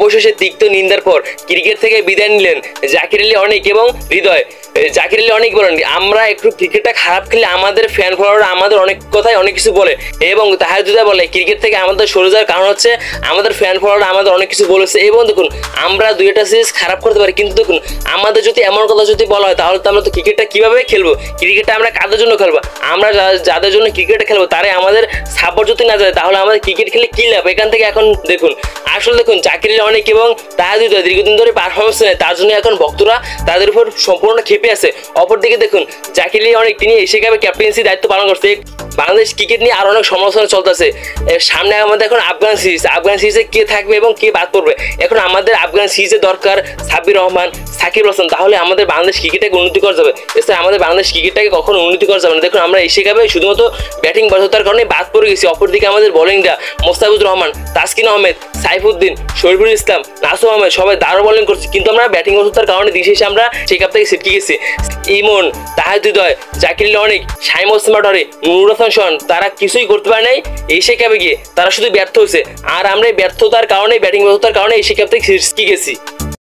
অবশেষে তিক্ত নিন্দার পর ক্রিকেট থেকে বিদায় নিলেন জাকির আলী অনেক এবং হৃদয়। জাকির আলী অনেক বলেন আমরা একটু ক্রিকেটটা খারাপ খেলে আমাদের ফ্যান ফলোয়াররা আমাদের অনেক কথাই অনেক কিছু বলে, এবং তাহাজুদা বলে ক্রিকেট থেকে আমাদের সরে যাওয়ার কারণ হচ্ছে আমাদের ফ্যান ফলোয়াররা আমাদের অনেক কিছু বলেছে। এবং দেখুন আমরা দুইটা সিরিজ খারাপ করতে পারি, কিন্তু দেখুন আমাদের যদি এমন কথা যদি বলা হয় তাহলে তো আমরা তো ক্রিকেটটা কিভাবে খেলবো, ক্রিকেটটা আমরা কাদের জন্য খেলবো, আমরা যাদের জন্য ক্রিকেটটা খেলবো তারাই আমাদের সাপোর্ট যদি না যায় তাহলে আমাদের ক্রিকেট খেলে কি লাভ। এখান থেকে এখন দেখুন আসলে দেখুন জাকির আলী অনেক এবং তাহাজুদা দীর্ঘদিন ধরে পারফরমেন্স নেয়, তার জন্য এখন ভক্তরা তাদের উপর সম্পূর্ণ ক্ষেপে আছে। অপরদিকে দেখুন জাকির আলী অনেক তিনি এশিয়া কাপে ক্যাপ্টেন্সি দায়িত্ব পালন করছে। বাংলাদেশ ক্রিকেট নিয়ে আরো অনেক সমালোচনা চলতেছে। সামনে আমাদের এখন আফগান সিরিজে কে থাকবে এবং কে বাদ পড়বে। এখন আমাদের আফগান সিরিজে দরকার সাব্বির রহমান, সাকিব হাসান, তাহলে আমাদের বাংলাদেশ ক্রিকেটটাকে উন্নতি করা যাবে। এছাড়া আমাদের বাংলাদেশ ক্রিকেটটাকে কখনো উন্নতি করা যাবে না। দেখুন আমরা এশিয়া কাপে শুধুমাত্র ব্যাটিং ব্যর্থতার কারণে বাদ পড়ে গেছি। অপরদিকে আমাদের বোলিংটা মোস্তাফিজুর রহমান, তাসকিন আহমেদ, সাইফুদ্দিন, শরীফুল ইসলাম, নাসুম আহমেদ সবাই দারুণ বোলিং করছে, কিন্তু আমরা ব্যাটিং ব্যর্থতার কারণে দিন শেষে আমরা সেই কাপ থেকে ছিটকে গেছি। ইমন, তাহাজুদয়, জাকির আলী অনেক, শাইম ওসমান টরে, নুরুল হাসান সোহান তারা কিছুই করতে পারে নাই এশিয়া কাপে গিয়ে, তারা শুধু ব্যর্থ হয়েছে। আর আমরা ব্যর্থতার কারণে ব্যাটিং ব্যর্থতার কারণে এশিয়া কাপ থেকে ছিটকে গেছি।